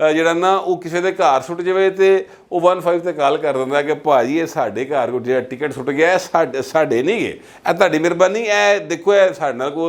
ਜਿਹੜਾ ਨਾ ਉਹ ਕਿਸੇ ਦੇ ਘਰ ਸੁੱਟ ਜਾਵੇ ਤੇ ਉਹ 15 ਤੇ ਕਾਲ ਕਰ ਦਿੰਦਾ ਕਿ ਭਾਜੀ ਇਹ ਸਾਡੇ ਘਰ ਕੋ ਜਿਹੜਾ ਟਿਕਟ ਸੁੱਟ ਗਿਆ ਇਹ ਸਾਡੇ ਨਹੀਂ ਗਏ, ਇਹ ਤੁਹਾਡੀ ਮਿਹਰਬਾਨੀ, ਇਹ ਦੇਖੋ ਇਹ ਸਾਡੇ ਨਾਲ ਕੋ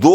2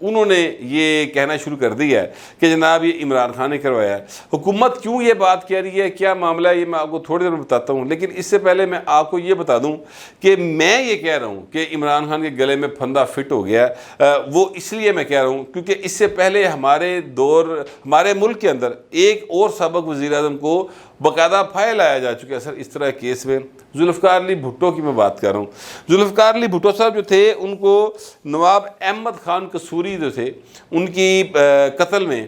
انہوں نے یہ کہنا شروع کر دیا ہے کہ جناب یہ عمران خان نے کروایا ہے۔ حکومت کیوں یہ بات کہہ رہی ہے، کیا معاملہ ہے، یہ میں آپ کو تھوڑی دیر میں بتاتا ہوں، لیکن اس سے پہلے میں آپ کو یہ بتا دوں کہ میں یہ کہہ رہا ہوں کہ عمران خان کے گلے میں پھندا فٹ ہو گیا ہے، وہ اس لیے میں کہہ رہا ہوں کیونکہ اس سے پہلے ہمارے ملک کے اندر ایک اور سابق وزیر اعظم کو باقاعدہ فائل آیا جا چکا ہے سر اس طرح کیس میں۔ ذوالفقار علی بھٹو کی میں بات کر رہا ہوں۔ ذوالفقار علی بھٹو صاحب جو تھے، ان کو نواب احمد خان قصوری جو تھے ان کی قتل میں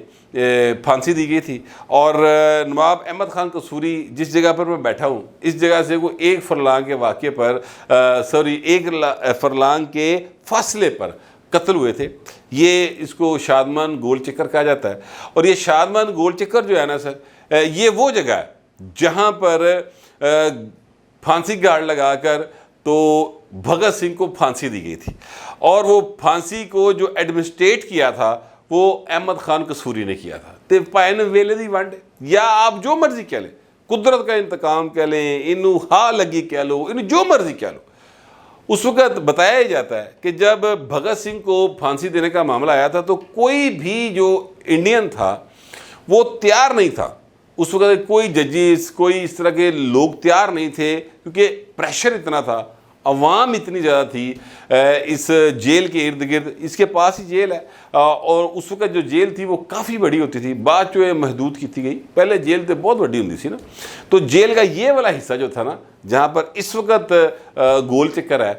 پھانسی دی گئی تھی، اور نواب احمد خان قصوری جس جگہ پر میں بیٹھا ہوں اس جگہ سے وہ ایک فرلانگ کے واقعے پر ایک فرلانگ کے فاصلے پر قتل ہوئے تھے۔ یہ اس کو شادمان گول چکر کہا جاتا ہے، اور یہ شادمان گول چکر جو ہے نا سر، یہ وہ جگہ ہے جہاں پر پھانسی گاڑ لگا کر تو بھگت سنگھ کو پھانسی دی گئی تھی، اور وہ پھانسی کو جو ایڈمنسٹریٹ کیا تھا وہ احمد خان قصوری نے کیا تھا۔ تے پائن ویلے دی ونڈ، یا آپ جو مرضی کہہ لیں، قدرت کا انتقام کہہ لیں، انہوں ہاں لگی کہہ لو، انہوں جو مرضی کہہ لو۔ اس وقت بتایا جاتا ہے کہ جب بھگت سنگھ کو پھانسی دینے کا معاملہ آیا تھا تو کوئی بھی جو انڈین تھا وہ تیار نہیں تھا۔ اس وقت کوئی ججز، کوئی اس طرح کے لوگ تیار نہیں تھے، کیونکہ پریشر اتنا تھا، عوام اتنی زیادہ تھی اس جیل کے ارد گرد۔ اس کے پاس ہی جیل ہے، اور اس وقت جو جیل تھی وہ کافی بڑی ہوتی تھی، بعد جو محدود کی تھی گئی، پہلے جیل تو بہت بڑی ہوتی تھی نا۔ تو جیل کا یہ والا حصہ جو تھا نا، جہاں پر اس وقت گول چکر ہے،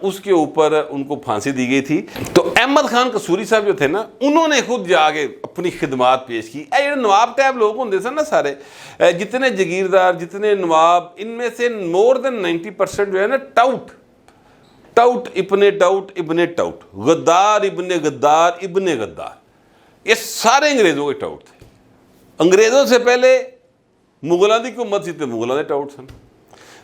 اس کے اوپر ان کو پھانسی دی گئی تھی۔ تو احمد خان قصوری صاحب جو تھے نا، انہوں نے خود جا کے اپنی خدمات پیش کی۔ یہ نواب ٹائپ لوگ ہوندے سن نا سارے، جتنے جگیردار، جتنے نواب، ان میں سے مور دین 90% جو ہے نا ٹاؤٹ ابن ٹاؤٹ، غدار ابن غدار، یہ سارے انگریزوں کے ٹاؤٹ تھے۔ انگریزوں سے پہلے مغلوں کی حکومت سی تے مغلوں کے ٹاؤٹ سن،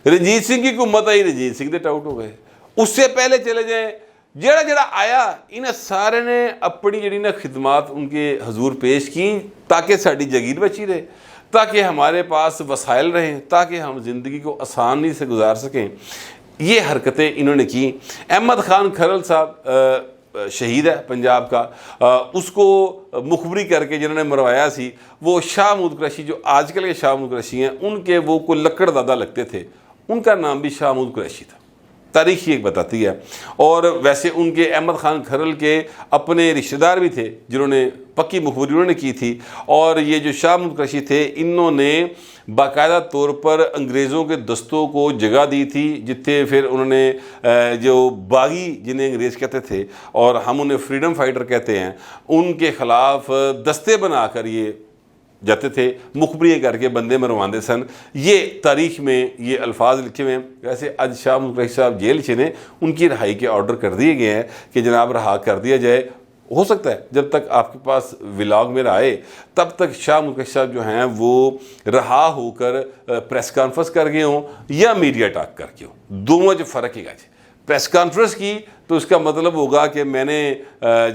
رنجیت سنگھ کی حکومت آئی، رنجیت سنگھ دے ٹاؤٹ ہو گئے۔ اس سے پہلے چلے جائیں، جڑا آیا، انہیں سارے نے اپنی جڑی نا خدمات ان کے حضور پیش کی، تاکہ ساری جگیر بچی رہے، تاکہ ہمارے پاس وسائل رہیں، تاکہ ہم زندگی کو آسانی سے گزار سکیں۔ یہ حرکتیں انہوں نے کی۔ احمد خان کھرل صاحب شہید ہے پنجاب کا، اس کو مخبری کر کے جنہوں نے مروایا سی وہ شاہ محمود قریشی، جو آج کل کے شاہ محمود قریشی ہیں، ان کے وہ کوئی لکڑ دادا لگتے تھے، ان کا نام بھی شاہ محمود قریشی تھا، تاریخ ایک بتاتی ہے۔ اور ویسے ان کے احمد خان کھرل کے اپنے رشتہ دار بھی تھے جنہوں نے پکی مخبری انہوں نے کی تھی، اور یہ جو شاہ محمود قریشی تھے، انہوں نے باقاعدہ طور پر انگریزوں کے دستوں کو جگہ دی تھی، جتنے پھر انہوں نے جو باغی، جنہیں انگریز کہتے تھے اور ہم انہیں فریڈم فائٹر کہتے ہیں، ان کے خلاف دستے بنا کر یہ جاتے تھے، مخبری کر کے بندے مرواندے سن۔ یہ تاریخ میں یہ الفاظ لکھے ہوئے ہیں۔ ویسے آج شاہ محمود قریشی صاحب جیل سے نے، ان کی رہائی کے آرڈر کر دیے گئے ہیں کہ جناب رہا کر دیا جائے۔ ہو سکتا ہے جب تک آپ کے پاس ولاگ میرا آئے تب تک شاہ محمود قریشی صاحب جو ہیں وہ رہا ہو کر پریس کانفرنس کر گئے ہوں یا میڈیا ٹاک کر کے ہوں، دونوں جو فرق ہے گا جی۔ پریس کانفرنس کی تو اس کا مطلب ہوگا کہ میں نے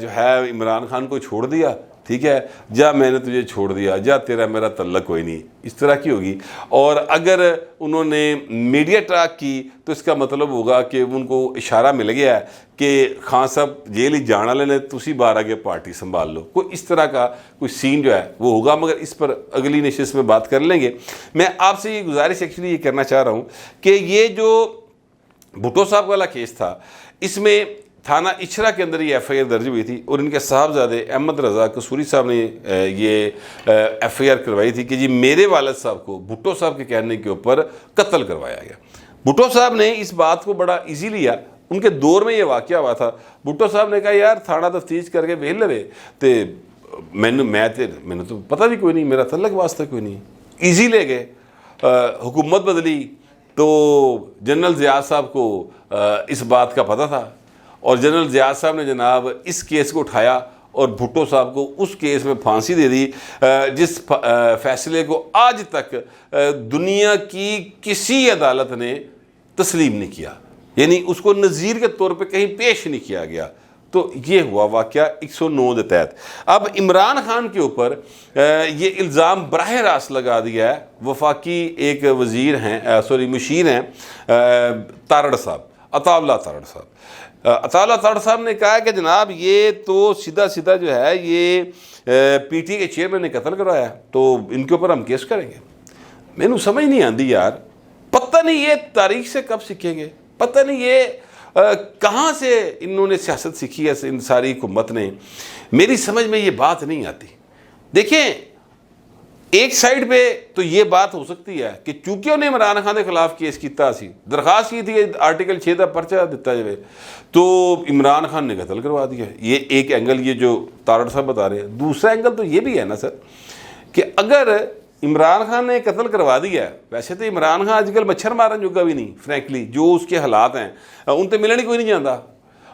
جو ہے عمران خان کو چھوڑ دیا، ٹھیک ہے، جا میں نے تجھے چھوڑ دیا، جا تیرا میرا تعلق کوئی نہیں، اس طرح کی ہوگی۔ اور اگر انہوں نے میڈیا ٹاک کی تو اس کا مطلب ہوگا کہ ان کو اشارہ مل گیا ہے کہ خان صاحب جیل ہی جان والے نے، تسی بار آگے پارٹی سنبھال لو، کوئی اس طرح کا کوئی سین جو ہے وہ ہوگا۔ مگر اس پر اگلی نشست میں بات کر لیں گے۔ میں آپ سے یہ گزارش ایکچولی یہ کرنا چاہ رہا ہوں کہ یہ جو بھٹو صاحب والا کیس تھا، اس میں تھانہ اچھرا کے اندر یہ ایف آئی آر درج ہوئی تھی، اور ان کے صاحبزادے احمد رضا قصوری صاحب نے یہ ایف آئی آر کروائی تھی کہ جی میرے والد صاحب کو بھٹو صاحب کے کہنے کے اوپر قتل کروایا گیا۔ بھٹو صاحب نے اس بات کو بڑا ایزی لیا، ان کے دور میں یہ واقعہ ہوا تھا۔ بھٹو صاحب نے کہا یار تھانہ تفتیش کر کے بھیج لے تے میں نے تو پتہ بھی کوئی نہیں، میرا تعلق واسطہ کوئی نہیں، ایزی لے گئے۔ حکومت بدلی تو جنرل ضیاء صاحب کو اس بات کا پتہ تھا، اور جنرل ضیاء صاحب نے جناب اس کیس کو اٹھایا اور بھٹو صاحب کو اس کیس میں پھانسی دے دی، جس فیصلے کو آج تک دنیا کی کسی عدالت نے تسلیم نہیں کیا، یعنی اس کو نظیر کے طور پہ کہیں پیش نہیں کیا گیا۔ تو یہ ہوا واقعہ 109 کے تحت۔ اب عمران خان کے اوپر یہ الزام براہ راست لگا دیا ہے وفاقی ایک وزیر ہیں، مشیر ہیں، تارڑ صاحب، عطا اللہ تارڑ صاحب۔ عطا اللہ طاہر صاحب نے کہا کہ جناب یہ تو سیدھا سیدھا جو ہے یہ پی ٹی کے چیئرمین نے قتل کروایا تو ان کے اوپر ہم کیس کریں گے. میں نے سمجھ نہیں آتی یار, پتہ نہیں یہ تاریخ سے کب سیکھیں گے, پتہ نہیں یہ کہاں سے انہوں نے سیاست سیکھی ہے ان ساری حکومت نے. میری سمجھ میں یہ بات نہیں آتی. دیکھیں ایک سائیڈ پہ تو یہ بات ہو سکتی ہے کہ چونکہ انہیں عمران خان کے خلاف کیس کیتا سی, درخواست کی تھی کہ آرٹیکل 6 کا پرچہ دیتا جائے, تو عمران خان نے قتل کروا دیا. یہ ایک اینگل یہ جو تارڑ صاحب بتا رہے ہیں. دوسرا اینگل تو یہ بھی ہے نا سر کہ اگر عمران خان نے قتل کروا دیا ہے, ویسے تو عمران خان آج کل مچھر مارن جوگا بھی نہیں فرینکلی, جو اس کے حالات ہیں ان تے ملن ہی کوئی نہیں جاتا,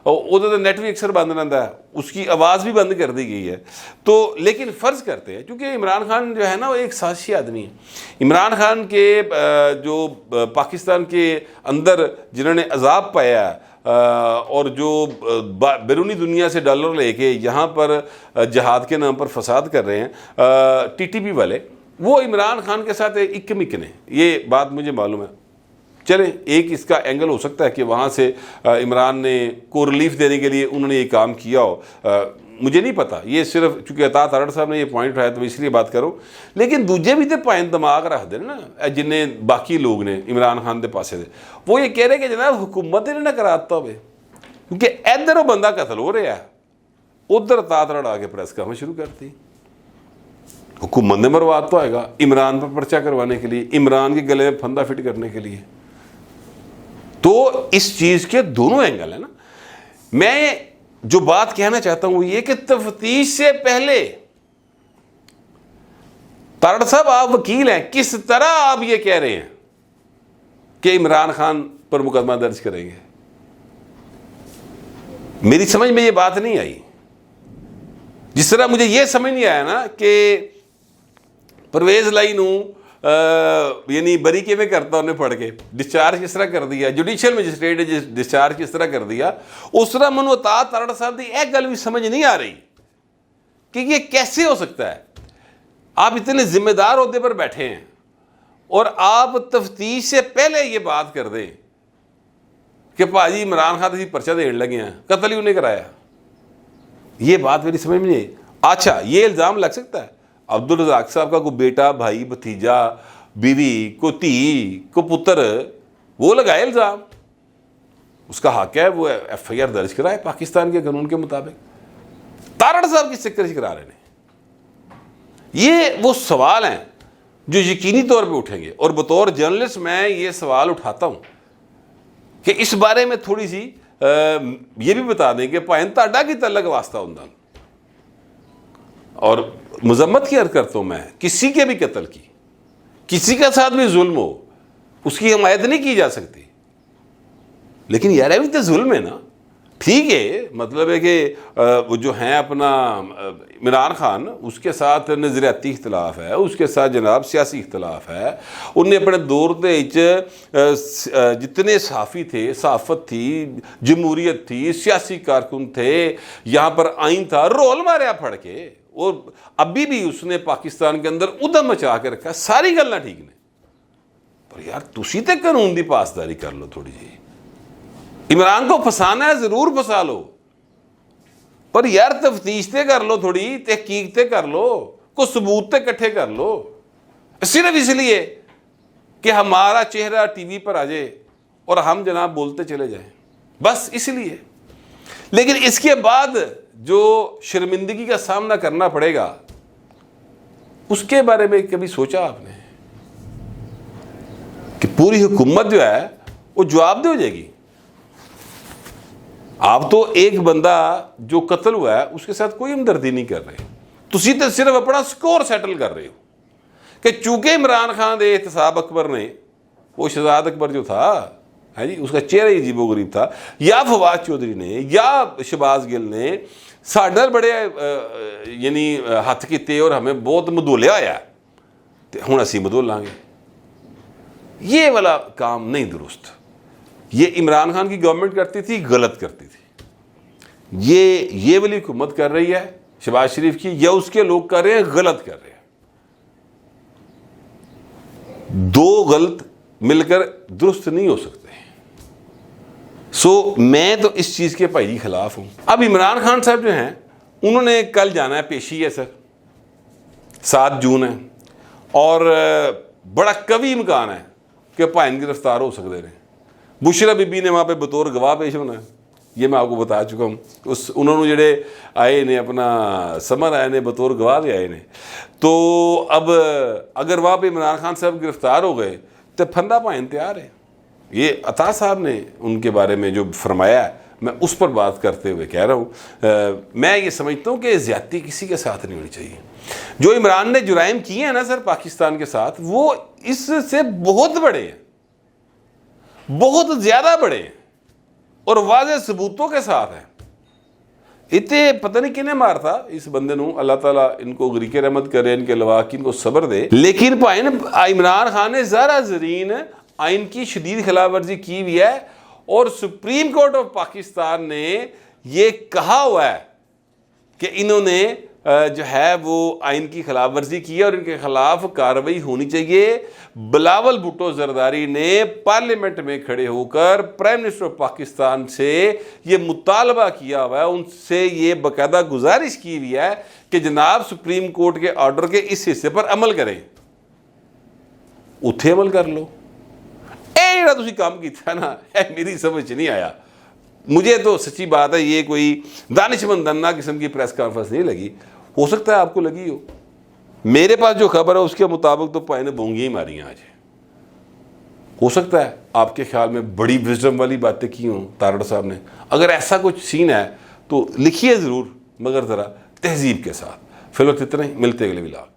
وہ تو نیٹ بھی اکثر بند رہتا ہے, اس کی آواز بھی بند کر دی گئی ہے. تو لیکن فرض کرتے ہیں کیونکہ عمران خان جو ہے نا وہ ایک سازشی آدمی ہے. عمران خان کے جو پاکستان کے اندر جنہوں نے عذاب پایا ہے اور جو بیرونی دنیا سے ڈالر لے کے یہاں پر جہاد کے نام پر فساد کر رہے ہیں ٹی ٹی پی والے, وہ عمران خان کے ساتھ اک مکن ہے. یہ بات مجھے معلوم ہے. چلیں ایک اس کا اینگل ہو سکتا ہے کہ وہاں سے عمران نے کو ریلیف دینے کے لیے انہوں نے یہ کام کیا ہو, مجھے نہیں پتا. یہ صرف چونکہ عطا طاہر صاحب نے یہ پوائنٹ اٹھایا تو میں اس لیے بات کروں. لیکن دوجے بھی تو پوائنٹ دماغ رکھ دیں نا جنہیں باقی لوگ نے عمران خان دے پاسے دے, وہ یہ کہہ رہے کہ جناب حکومت نے نہ کراتا ہوئے, کیونکہ ادھر وہ بندہ قتل ہو رہا ہے, ادھر عطا طاہر آ کے پریس کرنا شروع کرتی. حکومت نے مروا تو آئے گا عمران پر پرچہ کروانے کے لیے, عمران کے گلے میں پھندا فٹ کرنے کے لیے. تو اس چیز کے دونوں اینگل ہیں نا. میں جو بات کہنا چاہتا ہوں وہ یہ کہ تفتیش سے پہلے, طاہر صاحب آپ وکیل ہیں, کس طرح آپ یہ کہہ رہے ہیں کہ عمران خان پر مقدمہ درج کریں گے؟ میری سمجھ میں یہ بات نہیں آئی. جس طرح مجھے یہ سمجھ نہیں آیا نا کہ پرویز لائی نو یعنی بری کے میں کرتا انہیں پڑھ کے ڈسچارج کس طرح کر دیا, جوڈیشل مجسٹریٹ نے ڈسچارج کس طرح کر دیا, اس طرح منو عطا طاہر صاحب دی ایک گل بھی سمجھ نہیں آ رہی کہ یہ کیسے ہو سکتا ہے. آپ اتنے ذمہ دار عہدے پر بیٹھے ہیں اور آپ تفتیش سے پہلے یہ بات کر دیں کہ پاجی عمران خان تھی پرچہ دین لگے ہیں, قتل ہی انہیں کرایا. یہ بات میری سمجھ میں نہیں. اچھا یہ الزام لگ سکتا ہے عبدالرزاق صاحب کا کوئی بیٹا, بھائی, بھتیجا, بیوی, کو تھی, کو پتر, وہ لگائے الزام, اس کا حق ہے وہ ایف آئی آر درج کرائے پاکستان کے قانون کے مطابق. طاہر صاحب کی چکر سے کرا رہے ہیں. یہ وہ سوال ہیں جو یقینی طور پہ اٹھیں گے, اور بطور جرنلسٹ میں یہ سوال اٹھاتا ہوں کہ اس بارے میں تھوڑی سی یہ بھی بتا دیں کہ پائن تاڈا کی تعلق واسطہ ہوں. اور مذمت کی عرض کرتا ہوں میں کسی کے بھی قتل کی, کسی کے ساتھ بھی ظلم ہو, اس کی حمایت نہیں کی جا سکتی. لیکن یار ابھی تو ظلم ہے نا. ٹھیک ہے, مطلب ہے کہ وہ جو ہیں اپنا عمران خان, اس کے ساتھ نظریاتی اختلاف ہے, اس کے ساتھ جناب سیاسی اختلاف ہے. انہیں اپنے دور دے جتنے صحافی تھے, صحافت تھی, جمہوریت تھی, سیاسی کارکن تھے, یہاں پر آئین تھا, رول ماریا پھڑ کے, اور ابھی بھی اس نے پاکستان کے اندر ادھم مچا کے رکھا. ساری گلیں ٹھیک نے, پر یار تسی تے قانون دی پاسداری کر لو تھوڑی جی. عمران کو پھنسانا ہے ضرور پھنسا لو, پر یار تفتیش تے کر لو, تھوڑی تحقیق تے کر لو, کو ثبوت تے کٹھے کر لو. صرف اس لیے کہ ہمارا چہرہ ٹی وی پر آ جائے اور ہم جناب بولتے چلے جائیں, بس اس لیے. لیکن اس کے بعد جو شرمندگی کا سامنا کرنا پڑے گا, اس کے بارے میں کبھی سوچا آپ نے کہ پوری حکومت جو ہے وہ جواب دہ ہو جائے گی؟ آپ تو ایک بندہ جو قتل ہوا ہے اس کے ساتھ کوئی ہمدردی نہیں کر رہے, تسی تو صرف اپنا سکور سیٹل کر رہے ہو کہ چونکہ عمران خان دے احتساب اکبر نے, وہ شہزاد اکبر جو تھا جی, اس کا چہرہ ہی عجیب و غریب تھا, یا فواد چودھری نے یا شہباز گل نے ساڈے نال بڑے یعنی ہاتھ کیتے اور ہمیں بہت مدولیا ہوا ہے, ہوں اسی مدولاں گے. یہ والا کام نہیں درست. یہ عمران خان کی گورنمنٹ کرتی تھی, غلط کرتی تھی. یہ والی حکومت کر رہی ہے شہباز شریف کی, یا اس کے لوگ کر رہے ہیں, غلط کر رہے ہیں. دو غلط مل کر درست نہیں ہو سکتے. میں تو اس چیز کے پہلی خلاف ہوں. اب عمران خان صاحب جو ہیں انہوں نے کل جانا ہے, پیشی ہے سر, 7 جون ہے, اور بڑا قوی امکان ہے کہ پائن گرفتار ہو سکتے ہیں. بشرا بی بی نے وہاں پہ بطور گواہ پیش ہونا ہے, یہ میں آپ کو بتا چکا ہوں. انہوں نے جڑے آئے نے اپنا سمر آئے نے بطور گواہ بھی آئے نے. تو اب اگر وہاں پہ عمران خان صاحب گرفتار ہو گئے تو پھندا پائن تیار ہے. یہ عطا صاحب نے ان کے بارے میں جو فرمایا ہے میں اس پر بات کرتے ہوئے کہہ رہا ہوں. میں یہ سمجھتا ہوں کہ زیادتی کسی کے ساتھ نہیں ہونی چاہیے. جو عمران نے جرائم کیے ہیں نا سر پاکستان کے ساتھ, وہ اس سے بہت بڑے ہیں, بہت زیادہ بڑے ہیں, اور واضح ثبوتوں کے ساتھ ہیں. اتنے پتہ نہیں کنے مار تھا اس بندے نو, اللہ تعالیٰ ان کو غریق رحمت کرے, ان کے لواق ان کو صبر دے. لیکن پائن عمران خان نے ذرا زرین آئین کی شدید خلاف ورزی کی ہوئی ہے, اور سپریم کورٹ آف پاکستان نے یہ کہا ہوا ہے کہ انہوں نے جو ہے وہ آئین کی خلاف ورزی کی ہے اور ان کے خلاف کارروائی ہونی چاہیے. بلاول بھٹو زرداری نے پارلیمنٹ میں کھڑے ہو کر پرائم منسٹر آف پاکستان سے یہ مطالبہ کیا ہوا ہے, ان سے یہ باقاعدہ گزارش کی ہوئی ہے کہ جناب سپریم کورٹ کے آرڈر کے اس حصے پر عمل کریں. اتھے عمل کر لو. جڑا تسی کام کیتا نا میری سمجھ نہیں آیا. مجھے تو سچی بات ہے یہ کوئی دانش مندانہ قسم کی پریس کانفرنس نہیں لگی. ہو سکتا ہے آپ کو لگی ہو, میرے پاس جو خبر ہے اس کے مطابق تو پائے نے بونگیاں ہی ماری ہیں آج. ہو سکتا ہے آپ کے خیال میں بڑی وزڈم والی باتیں کی ہوں تارڑ صاحب نے. اگر ایسا کچھ سین ہے تو لکھیے ضرور, مگر ذرا تہذیب کے ساتھ. فی الوقت اتنا ہی, ملتے اگلے ولاگ.